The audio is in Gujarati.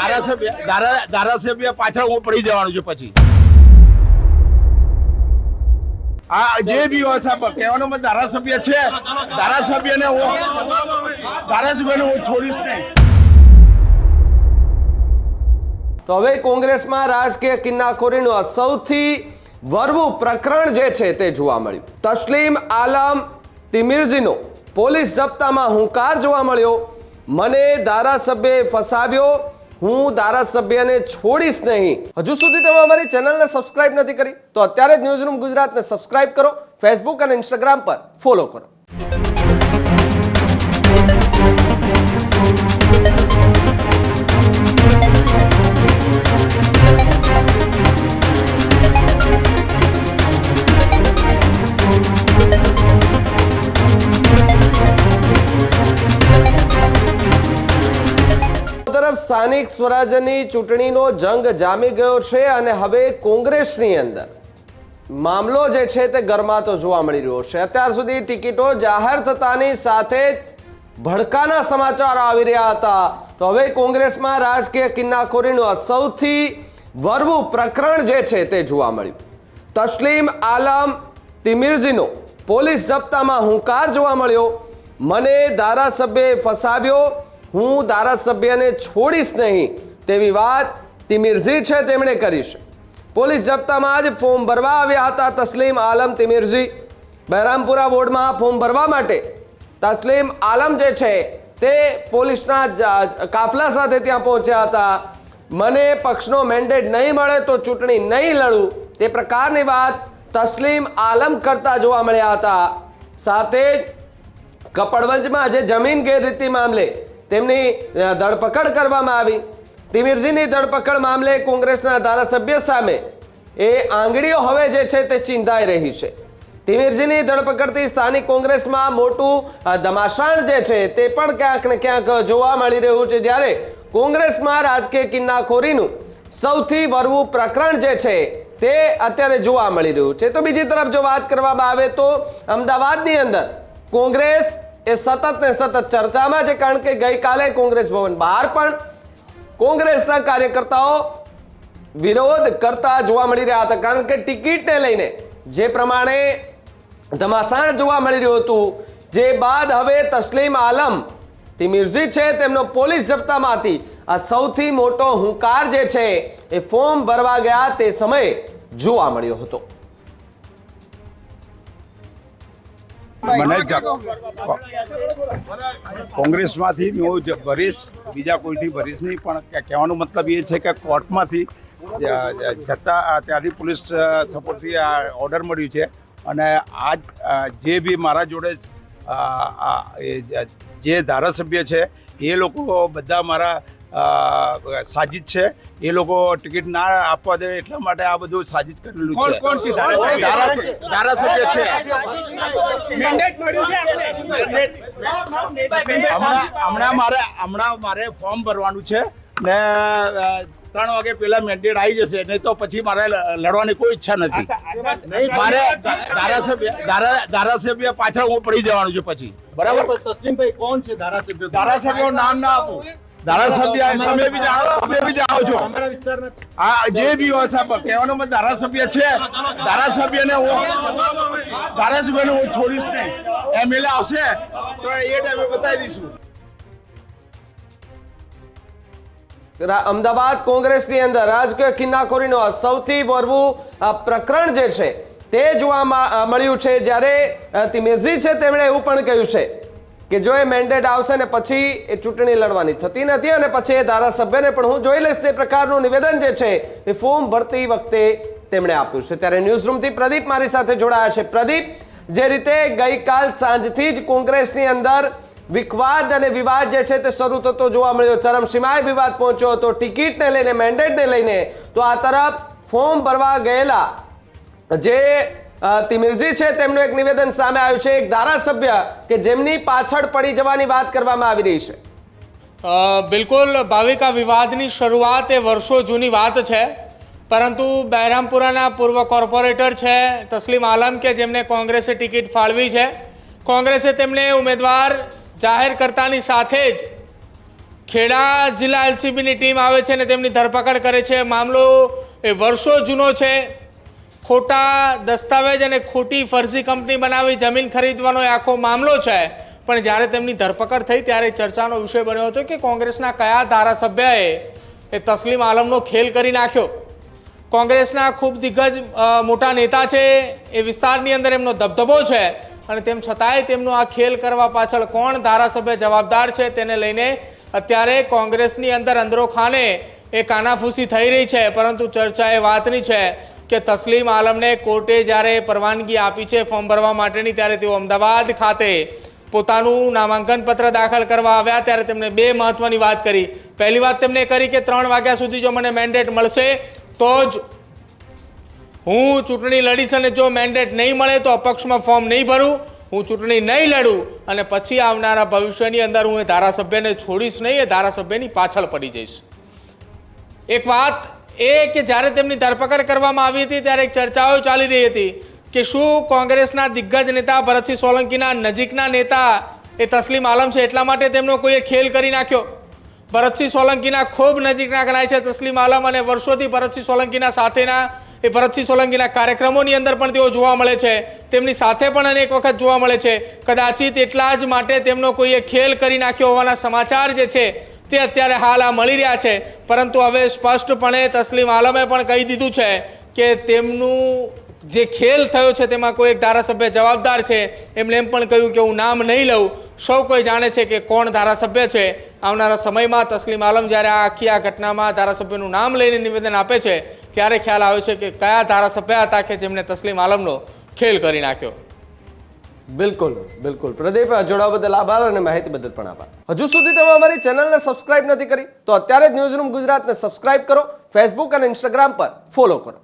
ધારાસભ્ય પાછળ હું પડી જવાનું છું પછી આ જે બી હોય સાહેબ કહેવાનો મત ધારાસભ્ય છે ધારાસભ્યને હું છોડીશ નહીં। તો હવે કોંગ્રેસમાં રાજકીય કિન્નાખોરીનું સૌથી વરવું પ્રકરણ જે છે તે જોવા મળ્યું। તસ્લીમ આલમ તિમિરજીનો પોલીસ જપ્તામાં હુંકાર જોવા મળ્યો। મને ધારાસભ્યએ ફસાવ્યો, હું ધારાસભ્યને છોડીશ નહીં। હજુ સુધી તમે અમારી ચેનલને સબસ્ક્રાઇબ નથી કરી તો અત્યારે જ ન્યૂઝરૂમ ગુજરાતને સબસ્ક્રાઇબ કરો, ફેસબુક અને ઇન્સ્ટાગ્રામ પર ફોલો કરો। સ્થાનિક સ્વરાજ્યની ચૂંટણીનો જંગ જામી ગયો છે અને હવે કોંગ્રેસની અંદર મામલો જે છે તે ગરમાતો જોવા મળી રહ્યો છે। અત્યાર સુધી ટિકિટો જાહેર થતાની સાથે ભડકાના સમાચાર આવી રહ્યા હતા તો હવે કોંગ્રેસમાં રાજકીય કિન્નાખોરીનું સૌથી વરવું પ્રકરણ જે છે તે જોવા મળ્યું। તસ્લીમ આલમ તિમિરજીનો પોલીસ જપ્તામાં હુંકાર જોવા મળ્યો। મને ધારાસભ્યએ ફસાવ્યો, હું ધારાસભ્યને છોડીશ નહીં તેવી વાત તિમિરજી છે તેમણે કરી છે। પોલીસ જપ્તામાં જ ફોર્મ ભરવા આવ્યા હતા તસ્લીમ આલમ તિમિરજી। બહેરામપુરા વોર્ડમાં ફોર્મ ભરવા માટે તસ્લીમ આલમ જે છે તે પોલીસના કાફલા સાથે ત્યાં પહોંચ્યા હતા। મને પક્ષનો મેન્ડેટ નહીં મળે તો ચૂંટણી નહીં લડું તે પ્રકારની વાત તસ્લીમ આલમ કરતા જોવા મળ્યા હતા। સાથે જ કપડવંજમાં જે જમીન ગેરરીતિ મામલે તેમની ધરપકડ કરવામાં આવી। તિમિરજીની ધરપકડ મામલે કોંગ્રેસના ધારાસભ્ય સામે એ આંગળીઓ હવે જે છે તે ચિંતાઈ રહી છે। તિમિરજીની ધરપકડથી સ્થાનિક કોંગ્રેસમાં મોટું ધમાસાણ જે છે તે પણ ક્યાંક ને ક્યાંક જોવા મળી રહ્યું છે। જ્યારે કોંગ્રેસમાં રાજકીય કિન્નાખોરીનું સૌથી વરવું પ્રકરણ જે છે તે અત્યારે જોવા મળી રહ્યું છે। તો બીજી તરફ જો વાત કરવામાં આવે તો અમદાવાદની અંદર કોંગ્રેસ એ સતત ને સતત ચર્ચામાં છે, કારણ કે ગઈકાલે કોંગ્રેસ ભવન બહાર પણ કોંગ્રેસના કાર્યકર્તાઓ વિરોધ કરતા જોવા મળી રહ્યા હતા, કારણ કે ટિકિટને લઈને જે પ્રમાણે ધમાસાણ જોવા મળી રહ્યું હતું, જે બાદ હવે તસ્લીમ આલમ તિમિરજી છે તેમનો પોલીસ જપ્તામાંથી આ સૌથી મોટો હુંકાર જે છે એ ફોર્મ ભરવા ગયા તે સમયે જોવા મળ્યો હતો। મને કોંગ્રેસમાંથી હું ભરીશ, બીજા કોઈથી ભરીશ નહીં। પણ કહેવાનો મતલબ એ છે કે કોર્ટમાંથી જતાં ત્યાંથી પોલીસ સપોર્ટથી આ ઓર્ડર મળ્યું છે અને આજ જે બી મારા જોડે જે ધારાસભ્ય છે એ લોકો બધા મારા સાજિદ છે। એ લોકો ટિકિટ ના આપવા દે એટલા માટે આ બધું સાજિદ કરેલું છે। કોણ છે ધારાસભ્ય છે? હમણાં મારે ફોર્મ ભરવાનું છે ને 3 વાગે પહેલા મેન્ડેટ આવી જશે, નહીં તો પછી મારે લડવાની કોઈ ઈચ્છા નથી। મારે ધારાસભ્ય પાછળ હું પડી જવાનું છું પછી, બરાબર? તસ્લીમભાઈ કોણ છે ધારાસભ્ય? ધારાસભ્યનું નામ ના આપું। ધારાસભ્ય તમે બી જાણો છો આ જે બી હોય સાહેબ કહેવાનો મત ધારાસભ્ય છે ધારાસભ્યને હું છોડીશ નહીં। એમએલએ આવશે તો એ ટાઈમે બતાવી દઈશું। અમદાવાદ કોંગ્રેસની અંદર રાજકીય કિન્નાખોરીનું સૌથી વરવું પ્રકરણ જે છે તે જોવા મળ્યું છે। જ્યારે તિમિરજી છે તેમણે એવું પણ કહ્યું છે કે જો એ મેન્ડેટ આવશે ને પછી એ ચૂંટણી લડવાની થતી નથી અને પછી એ ધારાસભ્યને પણ હું જોઈ લઈશ તે પ્રકારનું નિવેદન જે છે એ ફોર્મ ભરતી વખતે તેમણે આપ્યું છે। ત્યારે ન્યૂઝરૂમથી પ્રદીપ મારી સાથે જોડાયા છે। પ્રદીપ, જે રીતે ગઈકાલ સાંજથી જ કોંગ્રેસની અંદર વિખવાદ અને વિવાદ જે છે તે શરૂ થતો જોવા મળ્યો, ચરમસીમાએ વિવાદ પહોંચ્યો હતો ટિકિટને લઈને, મેન્ડેટને લઈને, તો આ તરફ ફોર્મ ભરવા ગયેલા જે તિમિરજી છે તેમનું એક નિવેદન સામે આવ્યું છે, એક ધારાસભ્ય કે જેમની પાછળ પડી જવાની વાત કરવામાં આવી રહી છે। બિલકુલ ભાવિક, આ વિવાદની શરૂઆત એ વર્ષો જૂની વાત છે, પરંતુ બહેરામપુરાના પૂર્વ કોર્પોરેટર છે તસ્લીમ આલમ કે જેમને કોંગ્રેસે ટિકિટ ફાળવી છે, કોંગ્રેસે તેમને ઉમેદવાર જાહેર કરતાની સાથે જ ખેડા જિલ્લા એલસીબીની ટીમ આવે છે અને તેમની ધરપકડ કરે છે. મામલો એ વર્ષો જૂનો છે. ખોટા દસ્તાવેજ અને ખોટી ફરજી કંપની બનાવી જમીન ખરીદવાનો એ આખો મામલો છે. પણ જ્યારે તેમની ધરપકડ થઈ ત્યારે ચર્ચાનો વિષય બન્યો હતો કે કોંગ્રેસના કયા ધારાસભ્યએ એ તસ્લીમ આલમનો ખેલ કરી નાખ્યો. કોંગ્રેસના ખૂબ દિગ્ગજ મોટા નેતા છે, એ વિસ્તારની અંદર એમનો દબદબો છે, અને તેમ છતાંય તેમનો આ ખેલ કરવા પાછળ કોણ ધારાસભ્ય જવાબદાર છે તેને લઈને અત્યારે કોંગ્રેસની અંદર અંદરોખાને એ કાનાફૂસી થઈ રહી છે. પરંતુ ચર્ચા એ વાતની છે કે તસ્લીમ આલમને કોર્ટે જ્યારે પરવાનગી આપી છે ફોર્મ ભરવા માટેની, ત્યારે તેઓ અમદાવાદ ખાતે પોતાનું નામાંકન પત્ર દાખલ કરવા આવ્યા ત્યારે તેમણે બે મહત્વની વાત કરી. પહેલી વાત તેમણે કરી કે 3 વાગ્યા સુધી જો મને મેન્ડેટ મળશે તો જ હું ચૂંટણી લડીશ, અને જો મેન્ડેટ નહીં મળે તો અપક્ષમાં ફોર્મ નહીં ભરું, હું ચૂંટણી નહીં લડું, અને પછી આવનારા ભવિષ્યની અંદર હું એ ધારાસભ્યને છોડીશ નહીં, એ ધારાસભ્યની પાછળ પડી જઈશ. એક વાત એ કે જ્યારે તેમની ધરપકડ કરવામાં આવી હતી ત્યારે એક ચર્ચાઓ ચાલી રહી હતી કે શું કોંગ્રેસના દિગ્ગજ નેતા ભરતસિંહ સોલંકીના નજીકના નેતા એ તસ્લીમ આલમ છે એટલા માટે તેમનો કોઈએ ખેલ કરી નાખ્યો. ભરતસિંહ સોલંકીના ખૂબ નજીકના ગણાય છે તસ્લીમ આલમ, અને વર્ષોથી ભરતસિંહ સોલંકીના સાથેના એ ભરતસિંહ સોલંકીના કાર્યક્રમોની અંદર પણ તેઓ જોવા મળે છે, તેમની સાથે પણ અનેક વખત જોવા મળે છે. કદાચિત એટલા જ માટે તેમનો કોઈએ ખેલ કરી નાખ્યો હોવાના સમાચાર જે છે તે અત્યારે હાલ આ મળી રહ્યા છે. પરંતુ હવે સ્પષ્ટપણે તસ્લીમ આલમે પણ કહી દીધું છે કે તેમનું જે ખેલ થયો છે તેમાં કોઈ એક ધારાસભ્ય જવાબદાર છે. એમણે એમ પણ કહ્યું કે હું નામ નહીં લઉં, સૌ કોઈ જાણે છે કે કોણ ધારાસભ્ય છે. આવનારા સમયમાં તસ્લીમ આલમ જ્યારે આ ઘટનામાં ધારાસભ્યનું નામ લઈને નિવેદન આપે છે ત્યારે ખ્યાલ આવે છે કે કયા ધારાસભ્ય હતા કે જેમણે તસ્લીમ આલમનો ખેલ કરી નાખ્યો. બિલકુલ બિલકુલ પ્રદીપ, જોડાવા બદલ આભાર અને માહિતી બદલ પણ આભાર. હજુ સુધી તમે અમારી ચેનલને સબસ્ક્રાઇબ નથી કરી તો અત્યારે જ ન્યૂઝરૂમ ગુજરાતને સબસ્ક્રાઇબ કરો, ફેસબુક અને ઇન્સ્ટાગ્રામ પર ફોલો કરો.